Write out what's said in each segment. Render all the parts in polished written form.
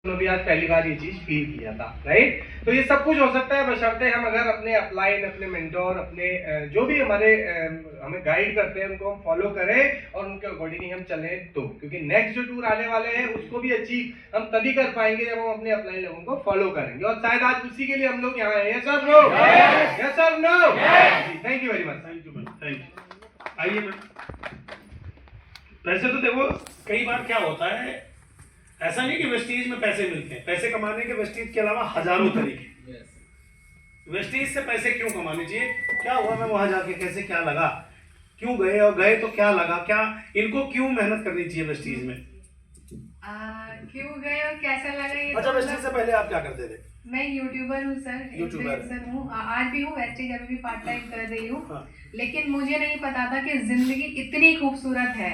भी आज पहली बार ये चीज फील किया था, राइट। तो ये सब कुछ हो सकता है बशर्ते हम अगर अपने अपलाइन, अपने मेंटोर, अपने जो भी हमारे हमें गाइड करते हैं उनको हम फॉलो करें और उनके अकॉर्डिंग हम चलें तो, क्योंकि नेक्स्ट जो टूर आने वाले हैं उसको भी अचीव हम तभी कर पाएंगे जब हम अपने अपलाइन लोगों को फॉलो करेंगे। और शायद आज उसी के लिए हम लोग यहाँ हैं। Yes sir, no? Yes sir, no? Thank you very much. Thank you ma'am, thank you. आइए मैम। वैसे तो देखो कई बार क्या होता है, ऐसा नहीं कि वेस्टीज में पैसे मिलते हैं। पैसे कमाने के वेस्टीज के अलावा हजारों तरीके। वेस्टीज से पैसे क्यों कमाने चाहिए? क्या हुआ, मैं वहां जाके कैसे, क्या लगा, क्यों गए, और गए तो क्या लगा, क्या इनको क्यों मेहनत करनी चाहिए वेस्टीज में? क्यों गए और कैसा लगा ये? अच्छा, वेस्टीज से पहले आप क्या करते थे? मैं यूट्यूबर हूँ सर, यूट्यूबर हूँ, आज भी हूँ, वेस्टीज अभी भी पार्ट टाइम कर रही हूँ। हाँ। लेकिन मुझे नहीं पता था कि जिंदगी इतनी खूबसूरत है।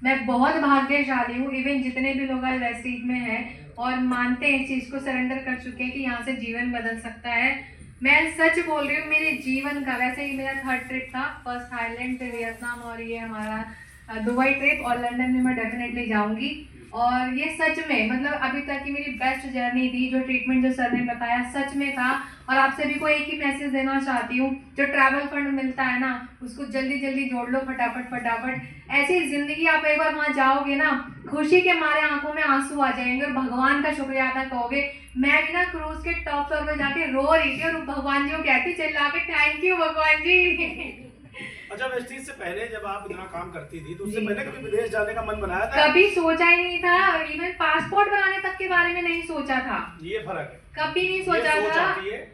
मैं बहुत भाग्यशाली हूँ। इवन जितने भी लोग आज वेस्टीज में हैं और मानते हैं इस चीज को, सरेंडर कर चुके हैं कि यहाँ से जीवन बदल सकता है। मैं सच बोल रही हूँ, मेरे जीवन का, वैसे ही मेरा 3rd ट्रिप था। फर्स्ट थाईलैंड, फिर वियतनाम और ये हमारा दुबई ट्रिप, और लंदन में मैं डेफिनेटली जाऊंगी। और ये सच में मतलब अभी तक की मेरी बेस्ट जर्नी थी। जो ट्रीटमेंट जो सर ने बताया सच में था। और आप सभी को एक ही मैसेज देना चाहती हूँ, जो ट्रैवल फंड मिलता है ना उसको जल्दी जल्दी जोड़ लो, फटाफट फटाफट। ऐसी जिंदगी आप एक बार वहाँ जाओगे ना, खुशी के मारे आंखों में आंसू आ जाएंगे और भगवान का शुक्रिया अदा करोगे। मैं भी ना क्रूज के टॉप फ्लोर पे जाके रो रही थी और भगवान जी को कहती चिल्ला के, थैंक यू भगवान जी। अच्छा, वेस्टीज से पहले जब आप इतना काम करती थी तो उससे पहले कभी विदेश जाने का मन बनाया था? कभी सोचा ही नहीं था। इवन पासपोर्ट बनाने तक के बारे में नहीं सोचा था। ये फर्क है, कभी नहीं सोचा था।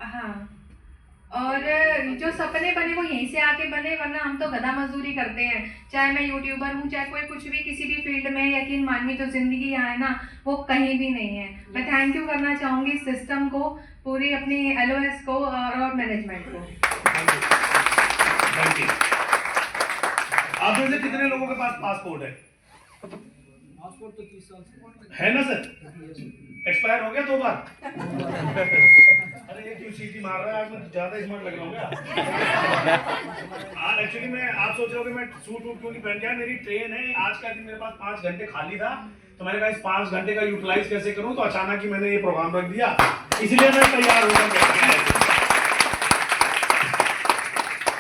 हाँ, और जो सपने बने वो यहीं से आके बने, वरना हम तो गधा मजदूरी करते हैं। चाहे मैं यूट्यूबर हूँ, चाहे कोई कुछ भी किसी भी फील्ड में, यकीन मानिए जो जिंदगी यहाँ है ना वो कहीं भी नहीं है। मैं थैंक यू करना चाहूंगी सिस्टम को, पूरी अपनी LOS को और मैनेजमेंट को। Thank you. आप में से कितने लोगों के पास पासपोर्ट है? पासपोर्ट तो 30 साल से है ना सर? एक्सपायर हो गया 2 बार? अरे ये क्यों सीटी मार रहा है? आज मैं ज्यादा स्मार्ट लग रहा हूँ क्या? आज एक्चुअली मैं, आप सोच रहे हो कि मैं सूट वूट क्यों नहीं पहन के आया? मेरी ट्रेन है आज का दिन, मेरे पास 5 घंटे खाली था, तो मैंने कहा इस 5 घंटे का यूटिलाइज कैसे करूँ, तो अचानक ही मैंने ये प्रोग्राम रख दिया, इसलिए मैं तैयार हो गया।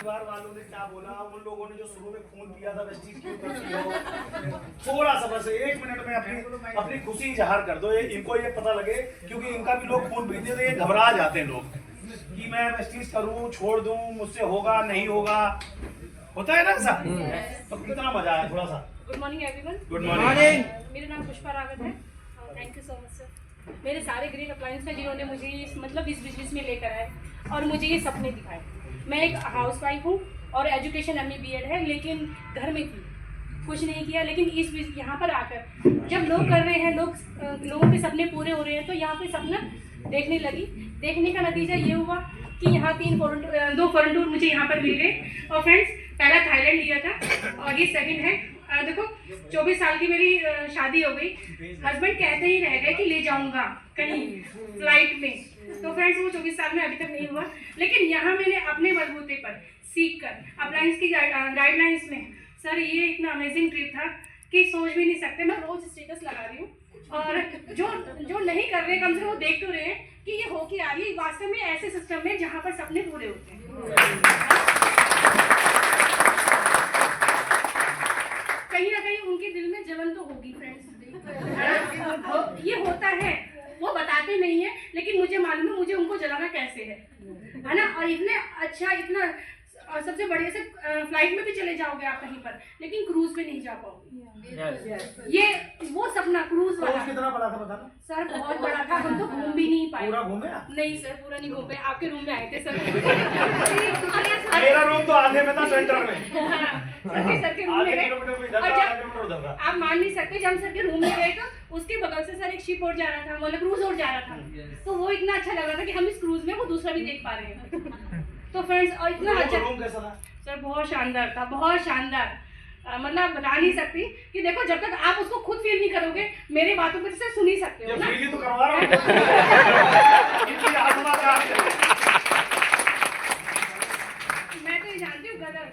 वालों ने क्या बोला, उन लोगों ने जो शुरू में खून पिया था वेस्टीज क्यों करती हो, थोड़ा सा बस 1 मिनट में अपनी खुशी इजहार कर दो। इनको ये पता लगे, क्योंकि इनका भी लोग खून पीते तो ये घबरा जाते हैं लोग कि मैं वेस्टीज करूं, छोड़ दूं, मुझसे होगा नहीं होगा, होता है ना ऐसा? तो कितना मजा आया थोड़ा सा। Good morning everyone. Good morning. मेरा नाम पुष्पा रावत है। Thank you so much sir. मेरे सारे ग्रेट अप्लायंस हैं जिन्होंने मुझे मतलब इस बिजनेस में लेकर आए और मुझे ये सपने दिखाए। मैं एक हाउस वाइफ हूँ और एजुकेशन MA BEd है, लेकिन घर में थी, कुछ नहीं किया। लेकिन इस यहाँ पर आकर जब लोग कर रहे हैं, लोगों के सपने पूरे हो रहे हैं, तो यहाँ पे सपना देखने लगी। देखने का नतीजा ये हुआ कि यहाँ 2 फॉरेन टूर मुझे यहाँ पर मिल गए। और फ्रेंड्स, पहला थाईलैंड लिया था और ये सेकंड है। देखो 24 साल की मेरी शादी हो गई, हस्बैंड कहते ही रह गए कि ले जाऊंगा कहीं फ्लाइट में। तो फ्रेंड्स वो 24 साल में अभी तक नहीं हुआ। लेकिन यहाँ मैंने अपने बलबूते पर सीख कर अप्लायंस की गाइडलाइंस में, सर ये इतना अमेजिंग ट्रिप था कि सोच भी नहीं सकते। मैं रोज स्टेटस लगा रही हूँ और जो नहीं कर रहे कम से कम वो देख तो रहे हैं कि ये हो के आ रही है वास्तव में ऐसे सिस्टम में जहाँ पर सपने पूरे होते हैं। कहीं ना कहीं उनके दिल में जलन तो होगी फ्रेंड्स, ये होता है, वो बताते नहीं है, लेकिन मुझे मालूम है मुझे उनको जलाना कैसे है ना। और इतने अच्छा, इतना, और सबसे बढ़िया से फ्लाइट में भी चले जाओगे आप कहीं पर, लेकिन क्रूज पे नहीं जा पाओगे। ये वो सपना क्रूज वाला। कितना बड़ा था बताना? सर बहुत बड़ा था, हम तो घूम भी नहीं पाए। पूरा घूमे? नहीं सर, पूरा नहीं घूम पाए। आपके रूम में आए थे सर। मेरा रूम तो आधे में था, सेंटर में। सर के रूम में गए और जब आप मान नहीं सकते, जब सर के रूम में गए तो उसके बगल से सर एक शिप और जा रहा था, मतलब क्रूज और जा रहा था। तो वो इतना अच्छा लग रहा था कि हम इस क्रूज में वो दूसरा भी देख पा रहे हैं। तो फ्रेंड्स, और इतना अच्छा रूम कैसा था? सर बहुत शानदार था, बहुत शानदार। मतलब बता नहीं सकती कि देखो, जब तक आप उसको खुद फील नहीं करोगे, मेरे बातों पर सिर्फ सुन ही सकते हो ना। फील ही तो करवा रहा हूं। मैं तो ये जानती हूँ, गदर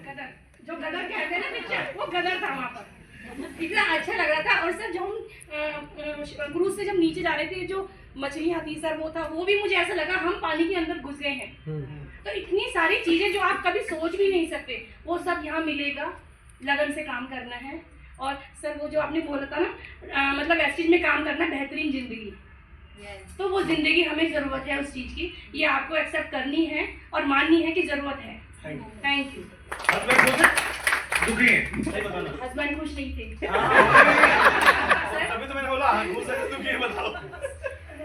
जो गदर कहते हैं ना पिक्चर, वो गदर था वहाँ पर। इतना अच्छा लग रहा था। और सर जब हम क्रूज से जब नीचे जा रहे थे, जो जो मछलियाँ थी सर वो था, वो भी मुझे ऐसा लगा हम पानी के अंदर घुस गए हैं। तो इतनी सारी चीजें जो आप कभी सोच भी नहीं सकते वो सब यहाँ मिलेगा। लगन से काम करना है। और सर वो जो आपने बोला था ना मतलब वेस्टेज में काम करना बेहतरीन जिंदगी, तो वो जिंदगी हमें जरूरत है उस चीज की, ये आपको एक्सेप्ट करनी है और माननी है कि जरूरत है। Thank you. दुखी हैं सही बताना, हस्बैंड खुश नहीं थे। अभी तो मैंने बोला खुश है, दुखी है बताओ।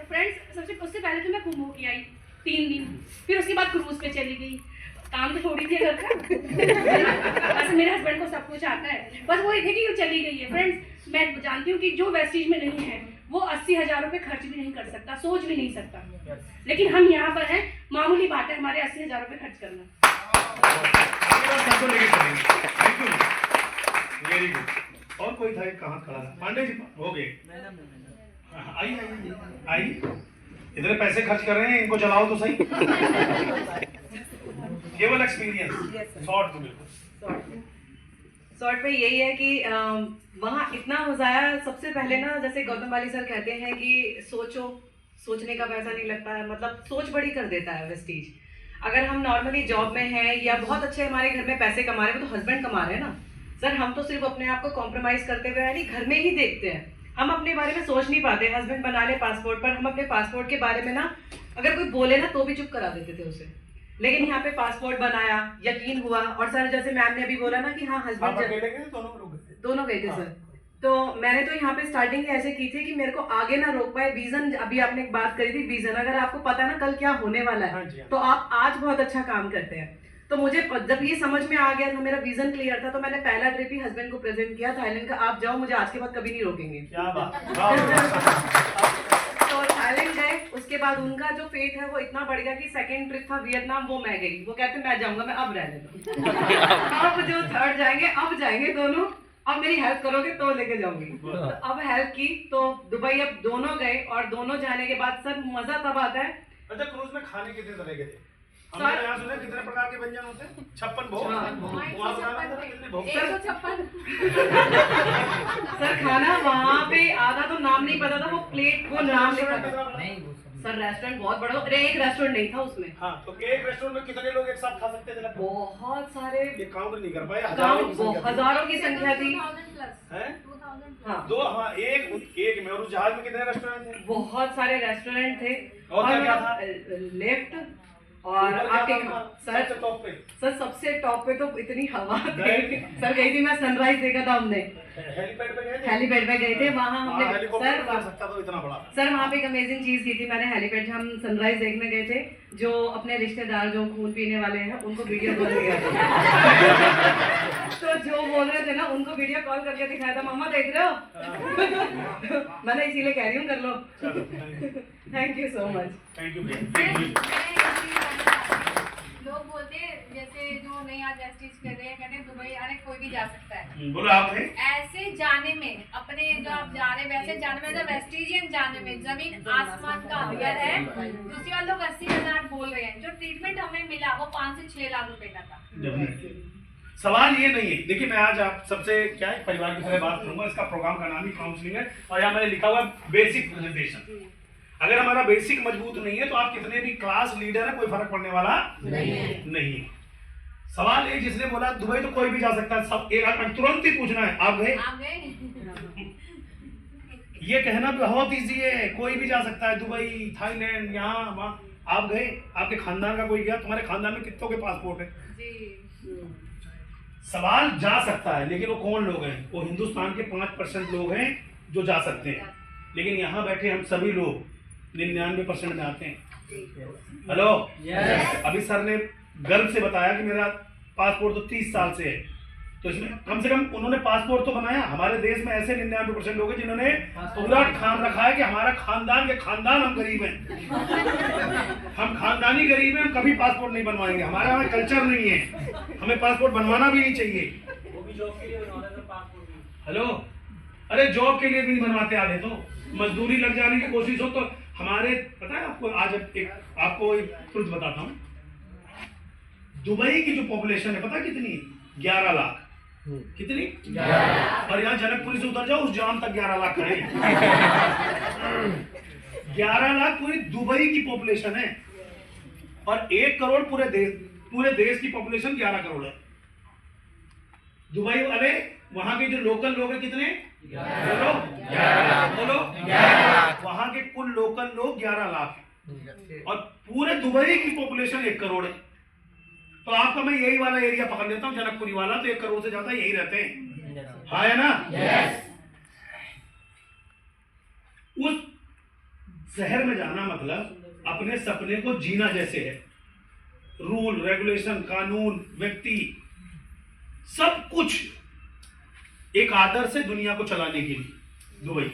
फ्रेंड्स उससे पहले तो मैं कुंभ होके आई 3 दिन, फिर उसके बाद क्रूज पे चली गई। काम तो छोड़ी थी घर का। वैसे मेरे हस्बैंड को सब कुछ आता है, बस वो ये थे कि वो चली गई है। फ्रेंड्स मैं जानती हूँ कि जो वेस्टेज में नहीं है वो 80,000 रुपये खर्च भी नहीं कर सकता, सोच भी नहीं सकता, लेकिन हम यहाँ पर हैं, मामूली बात है हमारे 80,000 रुपये खर्च करना। Very good. और कोई था एक कहाँ खड़ा था? पांडे जी हो गए। आई इतने पैसे खर्च कर रहे हैं, इनको चलाओ तो सही। केवल एक्सपीरियंस शॉर्ट में बिल्कुल शॉर्ट में यही है कि वहाँ इतना मजा आया। सबसे पहले ना जैसे गौतम वाली सर कहते हैं कि सोचो, सोचने का पैसा नहीं लगता है, मतलब सोच बड़ी कर देता है वेस्टीज। अगर हम नॉर्मली जॉब में हैं या बहुत अच्छे हमारे घर में पैसे कमा रहे हैं, वो तो हस्बैंड कमा रहे हैं ना सर, हम तो सिर्फ अपने आप को कॉम्प्रोमाइज करते हुए यानी घर में ही देखते हैं, हम अपने बारे में सोच नहीं पाते। हस्बैंड बना ले पासपोर्ट पर, हम अपने पासपोर्ट के बारे में ना अगर कोई बोले ना तो भी चुप करा देते थे उसे, लेकिन यहाँ पे पासपोर्ट बनाया, यकीन हुआ। और सर जैसे मैम ने अभी बोला ना कि हाँ हस्बैंड दोनों गए थे सर, तो मैंने तो यहाँ पे स्टार्टिंग ऐसे की थी कि मेरे को आगे ना रोक पाए विजन। अभी आपने एक बात करी थी विजन, अगर आपको पता ना कल क्या होने वाला है तो आप आज बहुत अच्छा काम करते हैं। तो मुझे जब ये समझ में आ गया था, मेरा विजन क्लियर था, तो मैंने पहला ट्रिप ही हस्बैंड को प्रेजेंट किया थाईलैंड का, आप जाओ मुझे आज के बाद कभी नहीं रोकेंगे। क्या बात। तो थाईलैंड गए, उसके बाद उनका जो फेट है वो इतना बढ़ गया कि सेकंड ट्रिप था वियतनाम, वो मैं गई। वो कहते मैं जाऊंगा, मैं अब रहने दो। अब जो थर्ड जाएंगे अब जाएंगे दोनों, अब मेरी हेल्प करोगे तो लेके जाऊंगी। तो अब हेल्प की तो दुबई अब दोनों गए, और दोनों जाने के बाद सर मजा तब आता है। अच्छा क्रूज में खाने कितने तरह के थे? हमने यहाँ सुना कितने प्रकार के व्यंजन होते हैं? 56 भोग। वहाँ बनाना था कितने भोग? 156। सर खाना वहाँ पे आधा तो नाम नहीं पता था, वो प्लेट वो नाम लिखा था। सर रेस्टोरेंट बहुत बड़ा, अरे एक रेस्टोरेंट नहीं था उसमें। हाँ तो एक रेस्टोरेंट में कितने लोग एक साथ खा सकते थे? बहुत सारे, ये काउंट नहीं कर पाए, हजारों की संख्या थी। हाँ दो, हाँ एक में। और उस जहाज में कितने रेस्टोरेंट थे? बहुत सारे रेस्टोरेंट थे। और क्या था? लेफ्ट और आपके सर टॉप पे, सर सबसे टॉप पे तो इतनी हवा थी सर, गई थी मैं, सनराइज देखा था हमने। हेलीपैड पे गए थे? हेलीपैड पे गए थे, वहाँ हमने हेलीकॉप्टर कर सकता तो इतना बड़ा। सर वहाँ पे एक अमेजिंग चीज की थी मैंने, हेलीपैड हम सनराइज देखने गए थे, जो अपने रिश्तेदार जो खून पीने वाले हैं उनको वीडियो कॉल किया तो जो बोल रहे थे ना उनको वीडियो कॉल करके दिखाया था, मामा देख रहे हो। मैंने इसीलिए कह रही हूँ कर लो। Thank you so much. Thank you. लोग बोलते हैं जैसे जो नहीं आज वेस्टेज कर रहे हैं, कहते हैं दुबई अरे कोई भी जा सकता है। बोलो आप हैं? ऐसे जाने में अपने जो आप जा रहे वैसे जाने में, वेस्टेजियन जाने में जमीन आसमान का अंतर है। दूसरी बात लोग 80,000 बोल रहे हैं, जो ट्रीटमेंट हमें मिला वो 5 से 6 लाख रुपए का था। सवाल ये नहीं है, देखिए मैं आज आप सबसे क्या है परिवार की तरह बात करूंगा। इसका प्रोग्राम का नाम ही काउंसलिंग है, और यहाँ मैंने लिखा हुआ बेसिक प्रेजेंटेशन। अगर हमारा बेसिक मजबूत नहीं है तो आप कितने भी क्लास लीडर है, कोई फर्क पड़ने वाला नहीं। सवाल है जिसने बोला दुबई तो कोई भी जा सकता है, सब एक तुरंत ही पूछना है आप गए? ये कहना बहुत इजी है, कोई भी जा सकता है दुबई, थाईलैंड, यहाँ वहाँ। आप गए? आपके खानदान का कोई गया? तुम्हारे खानदान में कितनों के पासपोर्ट है? सवाल जा सकता है, लेकिन वो कौन लोग हैं? वो हिंदुस्तान के 5% लोग हैं जो जा सकते हैं, लेकिन यहाँ बैठे हम सभी लोग 99% में आते हैं। हेलो अभी सर ने गर्व से बताया कि मेरा पासपोर्ट तो 30 साल से है, तो इसमें कम से कम उन्होंने पासपोर्ट तो बनाया। हमारे देश में ऐसे 99% लोग हैं जिन्होंने पूरा ठान रखा है कि हमारा खानदान के खानदान हम गरीब हैं, हम खानदानी गरीब हैं, हम कभी पासपोर्ट नहीं बनवाएंगे, हमारा वहाँ कल्चर नहीं है, हमें पासपोर्ट बनवाना भी नहीं चाहिए। हेलो अरे जॉब के लिए भी नहीं बनवाते, आधे तो मजदूरी लग जाने की कोशिश हो तो हमारे, पता है आपको, आज आपको एक ट्रुथ बताता हूँ। दुबई की जो पॉपुलेशन है पता कितनी? 11 लाख। कितनी? 11। और यहाँ जनकपुरी से उतर जाओ उस जाम तक 11 लाख है। 11 लाख पूरी दुबई की पॉपुलेशन है और 1 करोड़ पूरे देश की पॉपुलेशन 11 करोड़ है। दुबई वाले वहां के जो लोकल लोग हैं कितने? बोलो वहां के कुल लोकल लोग 11 लाख हैं और पूरे दुबई की पॉपुलेशन 1 करोड़ है। तो आपका मैं यही वाला एरिया पकड़ लेता हूँ, जनकपुरी वाला, तो 1 करोड़ से ज्यादा यही रहते हैं, हाँ है ना? उस शहर में जाना मतलब अपने सपने को जीना जैसे है। रूल रेगुलेशन, कानून, व्यक्ति, सब कुछ एक आदर्श है दुनिया को चलाने के लिए। दुबई